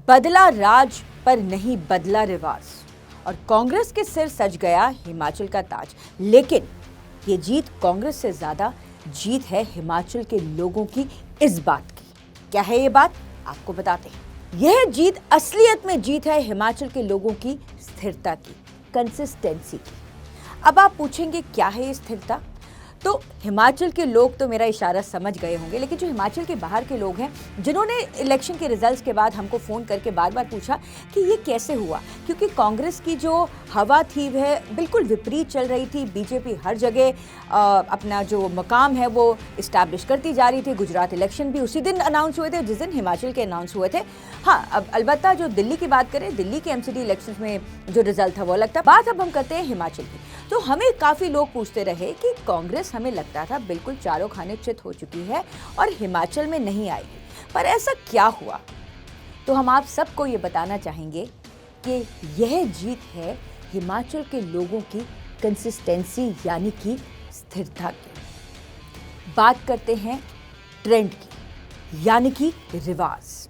बदला राज पर नहीं बदला रिवाज और कांग्रेस के सिर सज गया हिमाचल का ताज। लेकिन ये जीत कांग्रेस से ज्यादा जीत है हिमाचल के लोगों की इस बात की। क्या है ये बात, आपको बताते हैं। यह जीत असलियत में जीत है हिमाचल के लोगों की स्थिरता की, कंसिस्टेंसी की। अब आप पूछेंगे क्या है ये स्थिरता? तो हिमाचल के लोग तो मेरा इशारा समझ गए होंगे, लेकिन जो हिमाचल के बाहर के लोग हैं जिन्होंने इलेक्शन के रिजल्ट्स के बाद हमको फ़ोन करके बार बार पूछा कि ये कैसे हुआ, क्योंकि कांग्रेस की जो हवा थी वह बिल्कुल विपरीत चल रही थी। बीजेपी हर जगह अपना जो मकाम है वो इस्टेब्लिश करती जा रही थी। गुजरात इलेक्शन भी उसी दिन अनाउंस हुए थे जिस दिन हिमाचल के अनाउंस हुए थे। हाँ, अब अलबत्ता जो दिल्ली की बात करें, दिल्ली के एमसीडी इलेक्शन में जो रिजल्ट था वो अलग था। बात अब हम करते हैं हिमाचल की। तो हमें काफ़ी लोग पूछते रहे कि कांग्रेस, हमें लगता था बिल्कुल चारों खाने चित हो चुकी है और हिमाचल में नहीं आएगी, पर ऐसा क्या हुआ? तो हम आप सबको ये बताना चाहेंगे कि यह जीत है हिमाचल के लोगों की कंसिस्टेंसी यानी कि स्थिरता की। बात करते हैं ट्रेंड की यानी कि रिवाज।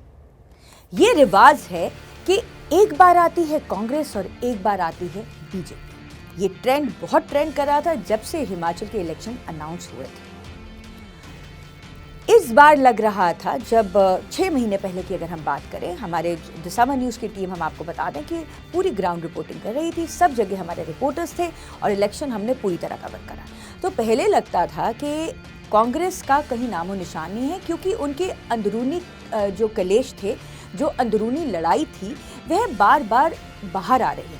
ये रिवाज है कि एक बार आती है कांग्रेस और एक बार आती है बीजेपी। ये ट्रेंड बहुत ट्रेंड कर रहा था जब से हिमाचल के इलेक्शन अनाउंस हुए थे। इस बार लग रहा था, जब 6 महीने पहले की अगर हम बात करें, हमारे दिसामा न्यूज़ की टीम, हम आपको बता दें कि पूरी ग्राउंड रिपोर्टिंग कर रही थी। सब जगह हमारे रिपोर्टर्स थे और इलेक्शन हमने पूरी तरह कवर करा। तो पहले लगता था कि कांग्रेस का कहीं नामो निशान नहीं है, क्योंकि उनके अंदरूनी जो कलेश थे, जो अंदरूनी लड़ाई थी, वह बार बार बाहर आ रही थी।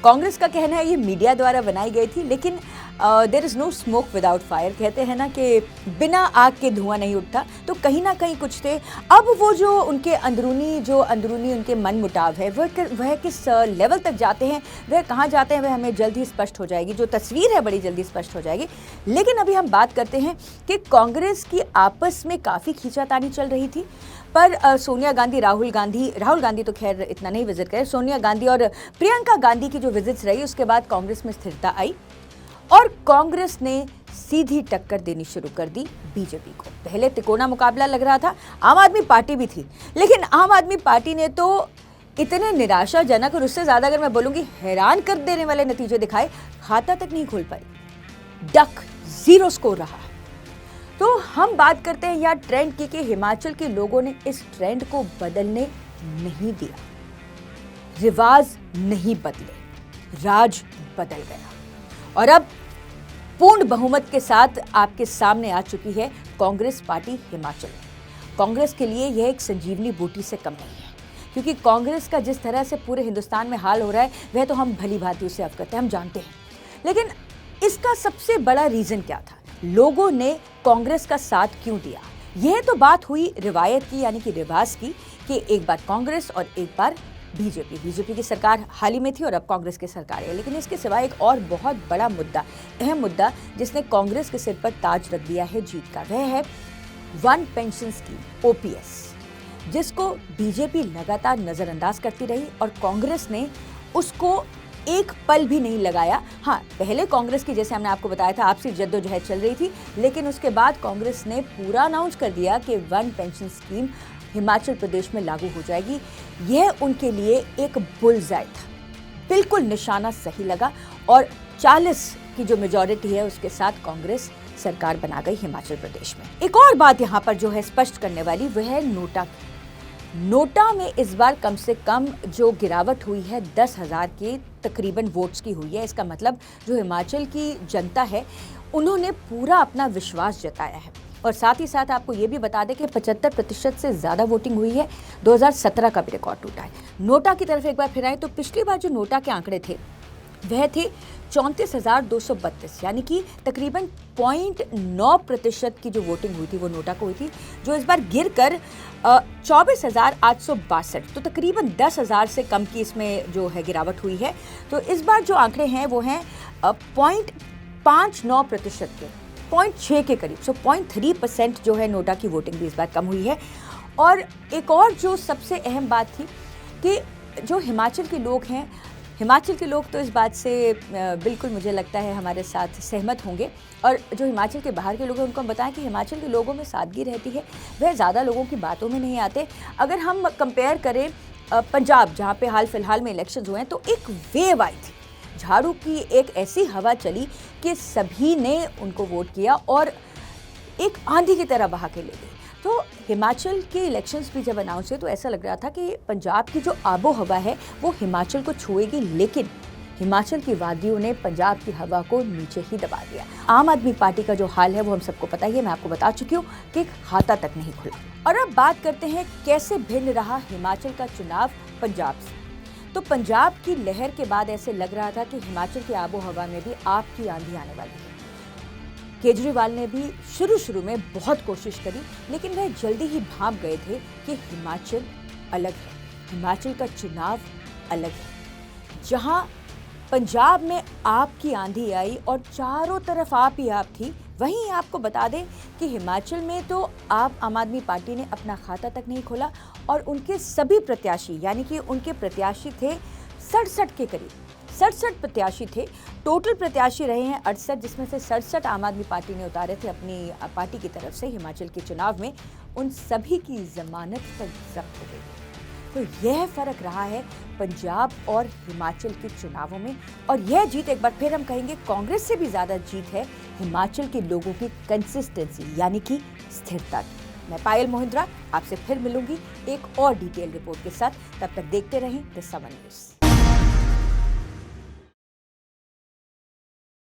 कांग्रेस का कहना है ये मीडिया द्वारा बनाई गई थी, लेकिन there is no smoke without fire. कहते हैं ना कि बिना आग के धुआं नहीं उठता। तो कहीं ना कहीं कुछ थे। अब वो जो उनके अंदरूनी उनके मन मुटाव है, वह किस लेवल तक जाते हैं, वह कहाँ जाते हैं, वह हमें जल्द ही स्पष्ट हो जाएगी। जो तस्वीर है बड़ी जल्दी स्पष्ट हो जाएगी। लेकिन अभी हम बात करते हैं कि कांग्रेस की आपस में काफ़ी खींचातानी चल रही थी, पर सोनिया गांधी, राहुल गांधी तो खैर इतना नहीं विजिट करे, सोनिया गांधी और प्रियंका गांधी की जो विजिट्स रही, उसके बाद कांग्रेस में स्थिरता आई और कांग्रेस ने सीधी टक्कर देनी शुरू कर दी बीजेपी को। पहले तिकोना मुकाबला लग रहा था, आम आदमी पार्टी भी थी, लेकिन आम आदमी पार्टी ने तो इतने निराशाजनक और उससे ज्यादा अगर मैं बोलूंगी हैरान कर देने वाले नतीजे दिखाए। खाता तक नहीं खोल पाई, डक 0 स्कोर रहा। तो हम बात करते हैं यहाँ ट्रेंड की कि हिमाचल के लोगों ने इस ट्रेंड को बदलने नहीं दिया। रिवाज नहीं बदले, राज बदल गया और अब पूर्ण बहुमत के साथ आपके सामने आ चुकी है कांग्रेस पार्टी हिमाचल। कांग्रेस के लिए यह एक संजीवनी बूटी से कम नहीं है, क्योंकि कांग्रेस का जिस तरह से पूरे हिंदुस्तान में हाल हो रहा है वह तो हम भली भांति उससे अवगत हैं, हम जानते हैं। लेकिन इसका सबसे बड़ा रीजन क्या था? लोगों ने कांग्रेस का साथ क्यों दिया? यह तो बात हुई रिवायत की यानी कि रिवाज की, कि एक बार कांग्रेस और एक बार बीजेपी की सरकार हाल ही में थी और अब कांग्रेस की सरकार है। लेकिन इसके सिवा एक और बहुत बड़ा मुद्दा, अहम मुद्दा, जिसने कांग्रेस के सिर पर ताज रख दिया है जीत का, वह है वन पेंशन स्कीम, ओपीएस, जिसको बीजेपी लगातार नजरअंदाज करती रही और कांग्रेस ने उसको एक पल भी नहीं लगाया। हाँ, पहले कांग्रेस की, जैसे हमने आपको बताया था, आपसी जद्दोजहद चल रही थी, लेकिन उसके बाद कांग्रेस ने पूरा अनाउंस कर दिया कि one pension scheme Himachal Pradesh में लागू हो जाएगी। यह उनके लिए एक बुलजाई था, बिल्कुल निशाना सही लगा और 40 की जो मेजॉरिटी है उसके साथ कांग्रेस सरकार बना गई हिमाचल प्रदेश में। एक और बात यहाँ पर जो है स्पष्ट करने वाली, वह है नोटा की। नोटा में इस बार कम से कम जो गिरावट हुई है 10,000 के तकरीबन वोट्स की हुई है। इसका मतलब जो हिमाचल की जनता है उन्होंने पूरा अपना विश्वास जताया है। और साथ ही साथ आपको ये भी बता दें कि 75% से ज़्यादा वोटिंग हुई है। 2017 का भी रिकॉर्ड टूटा है। नोटा की तरफ एक बार फिर आए तो पिछली बार जो नोटा के आंकड़े थे वह थे 34,232, यानी कि तकरीबन 0.9% की जो वोटिंग हुई थी वो नोटा को हुई थी, जो इस बार गिर कर 24,862, तो तकरीबन 10,000 से कम की इसमें जो है गिरावट हुई है। तो इस बार जो आंकड़े हैं वो हैं 0.59% के, 0.6 के करीब, सो 0.3% जो है नोटा की वोटिंग भी इस बार कम हुई है। और एक और जो सबसे अहम बात थी कि जो हिमाचल के लोग हैं, हिमाचल के लोग तो इस बात से बिल्कुल मुझे लगता है हमारे साथ सहमत होंगे, और जो हिमाचल के बाहर के लोग हैं उनको हम बताएं कि हिमाचल के लोगों में सादगी रहती है, वह ज़्यादा लोगों की बातों में नहीं आते। अगर हम कंपेयर करें पंजाब जहाँ पे हाल फिलहाल में इलेक्शंस हुए हैं, तो एक वेव आई थी, झाड़ू की एक ऐसी हवा चली कि सभी ने उनको वोट किया और एक आंधी की तरह बहा के ले गई। तो हिमाचल के इलेक्शंस भी जब अनाउंस हुए तो ऐसा लग रहा था कि पंजाब की जो आबो हवा है वो हिमाचल को छुएगी, लेकिन हिमाचल की वादियों ने पंजाब की हवा को नीचे ही दबा दिया। आम आदमी पार्टी का जो हाल है वो हम सबको पता ही है, मैं आपको बता चुकी हूँ कि एक खाता तक नहीं खुला। और अब बात करते हैं कैसे भिन्न रहा हिमाचल का चुनाव पंजाब से। तो पंजाब की लहर के बाद ऐसे लग रहा था कि हिमाचल की आबो हवा में भी आपकी आंधी आने वाली है। केजरीवाल ने भी शुरू में बहुत कोशिश करी, लेकिन वह जल्दी ही भांप गए थे कि हिमाचल अलग है, हिमाचल का चुनाव अलग है। जहां पंजाब में आपकी आंधी आई और चारों तरफ आप ही आप थी, वहीं आपको बता दें कि हिमाचल में तो आम आदमी पार्टी ने अपना खाता तक नहीं खोला और उनके सभी प्रत्याशी, यानी कि उनके प्रत्याशी थे 67 के करीब, 67 प्रत्याशी थे। टोटल प्रत्याशी रहे हैं 68, जिसमें से 67 आम आदमी पार्टी ने उतारे थे अपनी पार्टी की तरफ से हिमाचल के चुनाव में। उन सभी की जमानत तक जब्त हो गई। तो यह फर्क रहा है पंजाब और हिमाचल के चुनावों में, और यह जीत एक बार फिर हम कहेंगे कांग्रेस से भी ज्यादा जीत है हिमाचल के लोगों की कंसिस्टेंसी, यानी कि स्थिरता की। मैं पायल मोहिंद्रा आपसे फिर मिलूंगी एक और डिटेल रिपोर्ट के साथ। तब तक देखते रहें द समर न्यूज़।